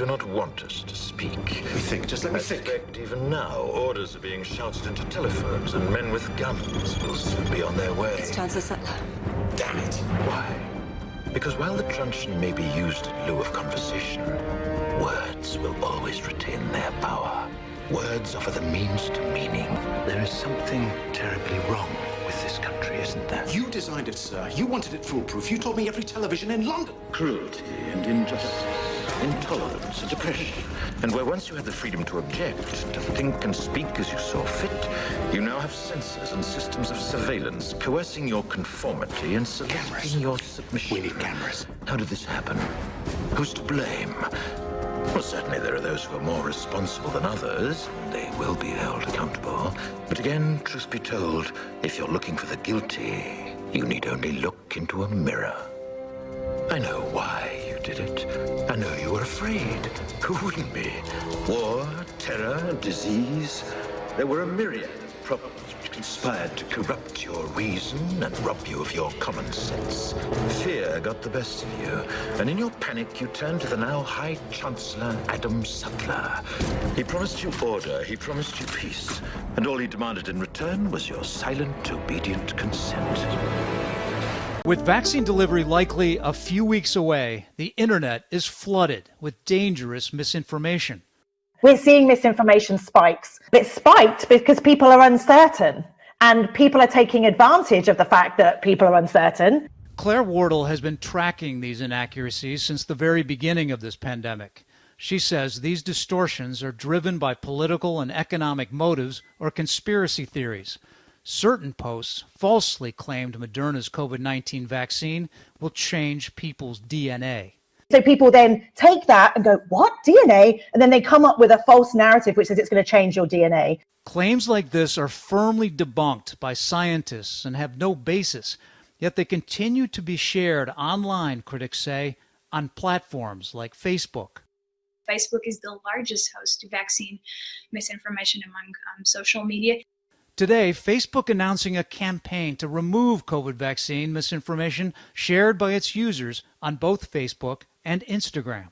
do not want us to speak. Just let me think. I suspect even now, orders are being shouted into telephones, and men with guns will soon be on their way. It's Chancellor Sutler. Damn it. Why? Because while the truncheon may be used in lieu of conversation, words will always retain their power. Words offer the means to meaning. There is something terribly wrong with this country, isn't there? You designed it, sir. You wanted it foolproof. You told me every television in London. Cruelty and injustice, intolerance and oppression. And where once you had the freedom to object, to think and speak as you saw fit, you now have censors and systems of surveillance coercing your conformity and soliciting your submission. We need cameras. How did this happen? Who's to blame? Well, certainly there are those who are more responsible than others. They will be held accountable. But again, truth be told, if you're looking for the guilty, you need only look into a mirror. I know why you did it. I know you were afraid. Who wouldn't be? War, terror, disease. There were a myriad of problems which conspired to corrupt your reason and rob you of your common sense. Fear got the best of you, and in your panic you turned to the now High Chancellor Adam Sutler. He promised you order, he promised you peace, and all he demanded in return was your silent, obedient consent. With vaccine delivery likely a few weeks away, the internet is flooded with dangerous misinformation. We're seeing misinformation spikes. It's spiked because people are uncertain, and people are taking advantage of the fact that people are uncertain. Claire Wardle has been tracking these inaccuracies since the very beginning of this pandemic. She says these distortions are driven by political and economic motives or conspiracy theories. Certain posts falsely claimed Moderna's COVID-19 vaccine will change people's DNA. So people then take that and go, what, DNA? And then they come up with a false narrative which says it's going to change your DNA. Claims like this are firmly debunked by scientists and have no basis, yet they continue to be shared online, critics say, on platforms like Facebook. Facebook is the largest host to vaccine misinformation among social media. Today, Facebook announcing a campaign to remove COVID vaccine misinformation shared by its users on both Facebook and Instagram.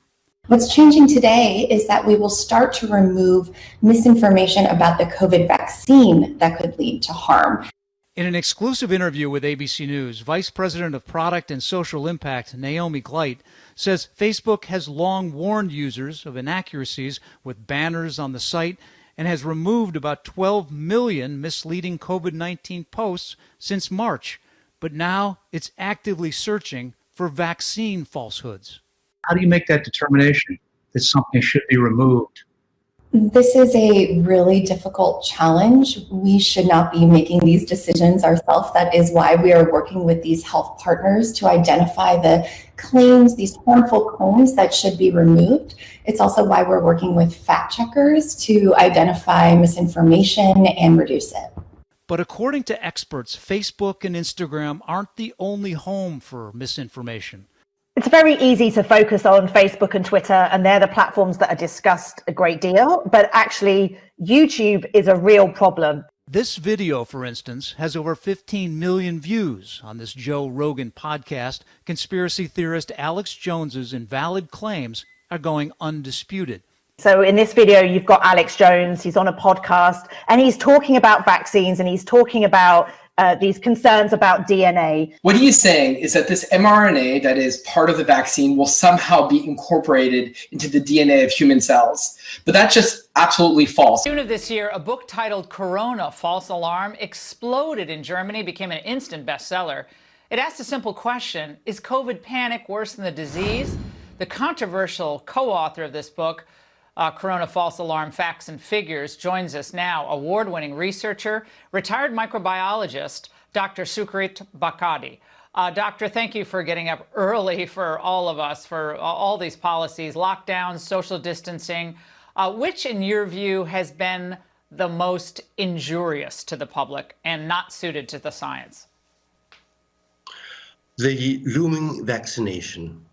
What's changing today is that we will start to remove misinformation about the COVID vaccine that could lead to harm. In an exclusive interview with ABC News, Vice President of Product and Social Impact, Naomi Gleit, says Facebook has long warned users of inaccuracies with banners on the site and has removed about 12 million misleading COVID-19 posts since March. But now it's actively searching for vaccine falsehoods. How do you make that determination that something should be removed? This is a really difficult challenge. We should not be making these decisions ourselves. That is why we are working with these health partners to identify the claims, these harmful claims that should be removed. It's also why we're working with fact checkers to identify misinformation and reduce it. But according to experts, Facebook and Instagram aren't the only home for misinformation. It's very easy to focus on Facebook and Twitter, and they're the platforms that are discussed a great deal. But actually, YouTube is a real problem. This video, for instance, has over 15 million views on this Joe Rogan podcast. Conspiracy theorist Alex Jones's invalid claims are going undisputed. So in this video, you've got Alex Jones. He's on a podcast, and he's talking about vaccines, and he's talking about these concerns about DNA. What he is saying is that this mRNA that is part of the vaccine will somehow be incorporated into the DNA of human cells. But that's just absolutely false. June of this year, a book titled Corona, False Alarm exploded in Germany, became an instant bestseller. It asked a simple question: is COVID panic worse than the disease? The controversial co-author of this book, Corona False Alarm Facts and Figures, joins us now. Award-winning researcher, retired microbiologist, Dr. Sucharit Bhakhadi. Doctor, thank you for getting up early for all of us, for all these policies, lockdowns, social distancing. Which, in your view, has been the most injurious to the public and not suited to the science? The looming vaccination.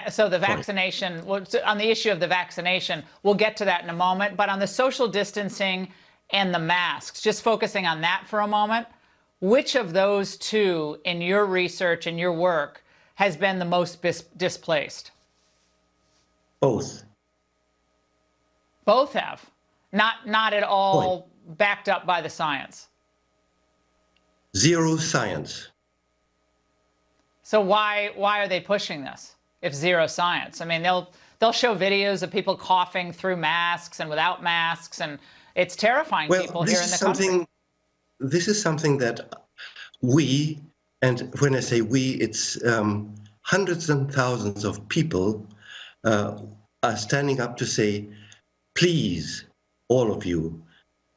So the vaccination, on the issue of the vaccination, we'll get to that in a moment, but on the social distancing and the masks, just focusing on that for a moment, which of those two in your research and your work has been the most displaced? Both. Both have. Not at all backed up by the science. Zero science. So why are they pushing this if zero science? I mean, they'll show videos of people coughing through masks and without masks, and it's terrifying people here in the country. This is something that we, and when I say we, it's hundreds and thousands of people are standing up to say, please, all of you,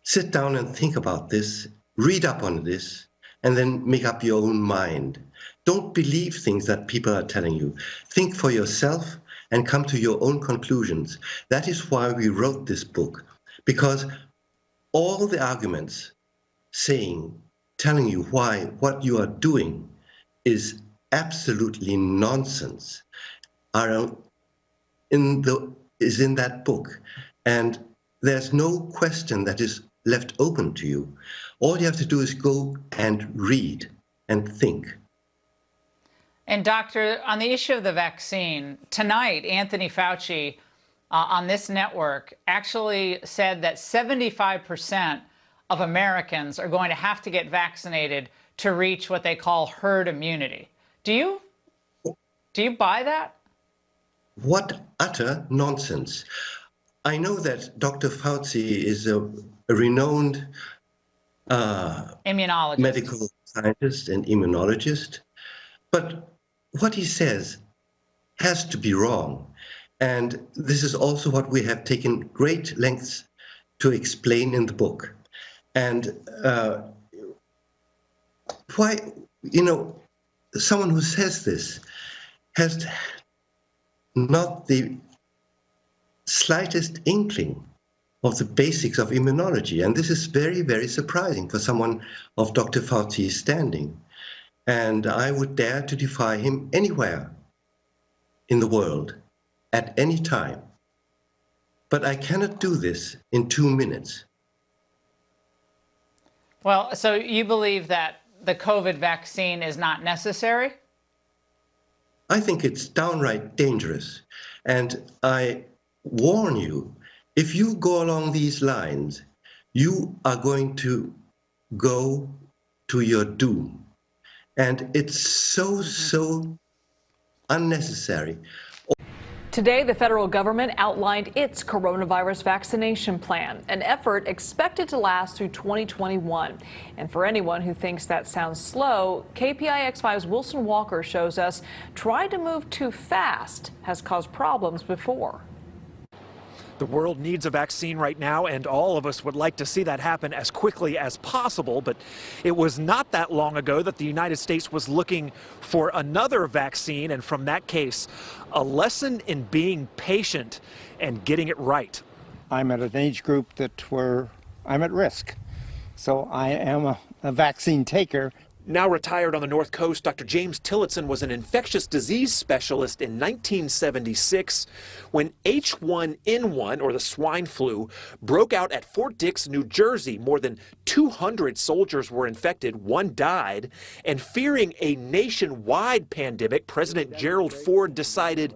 sit down and think about this, read up on this, and then make up your own mind. Don't believe things that people are telling you. Think for yourself and come to your own conclusions. That is why we wrote this book, because all the arguments telling you why what you are doing is absolutely nonsense is in that book. And there's no question that is left open to you. All you have to do is go and read and think. And doctor, on the issue of the vaccine, tonight, Anthony Fauci on this network actually said that 75% of Americans are going to have to get vaccinated to reach what they call herd immunity. Do you buy that? What utter nonsense. I know that Dr. Fauci is a renowned immunologist, medical scientist and immunologist, but what he says has to be wrong. And this is also what we have taken great lengths to explain in the book. And why, someone who says this has not the slightest inkling of the basics of immunology. And this is very, very surprising for someone of Dr. Fauci's standing. And I would dare to defy him anywhere in the world at any time. But I cannot do this in 2 minutes. Well, so you believe that the COVID vaccine is not necessary? I think it's downright dangerous. And I warn you, if you go along these lines, you are going to go to your doom. And it's so unnecessary. Today, the federal government outlined its coronavirus vaccination plan, an effort expected to last through 2021. And for anyone who thinks that sounds slow, KPIX5's Wilson Walker shows us trying to move too fast has caused problems before. The world needs a vaccine right now, and all of us would like to see that happen as quickly as possible. But it was not that long ago that the United States was looking for another vaccine, and from that case, a lesson in being patient and getting it right. I'm at an age group I'm at risk, so I am a vaccine taker. Now retired on the North Coast, Dr. James Tillotson was an infectious disease specialist in 1976 when H1N1, or the swine flu, broke out at Fort Dix, New Jersey. More than 200 soldiers were infected, one died, and fearing a nationwide pandemic, President Gerald Ford decided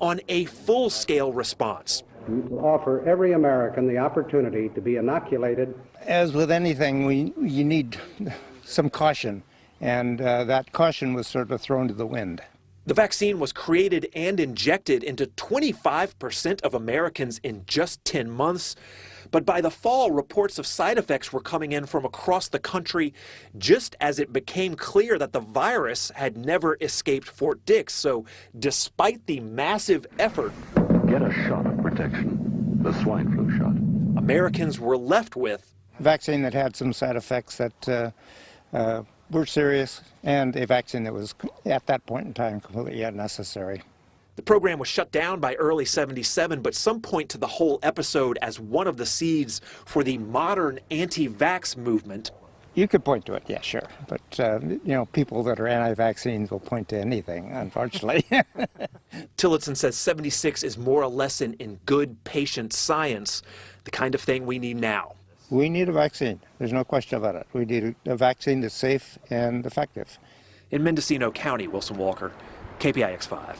on a full-scale response. To offer every American the opportunity to be inoculated. As with anything, you need some caution, and that caution was sort of thrown to the wind. The vaccine was created and injected into 25% of Americans in just 10 months. But by the fall, reports of side effects were coming in from across the country just as it became clear that the virus had never escaped Fort Dix. So despite the massive effort, get a shot of protection, the swine flu shot, Americans were left with a vaccine that had some side effects that were serious, and a vaccine that was, at that point in time, completely unnecessary. The program was shut down by early '77, but some point to the whole episode as one of the seeds for the modern anti-vax movement. You could point to it, yeah, sure. But, people that are anti-vaccines will point to anything, unfortunately. Tillotson says 76 is more a lesson in good, patient science, the kind of thing we need now. We need a vaccine. There's no question about it. We need a vaccine that's safe and effective. In Mendocino County, Wilson Walker, KPIX5.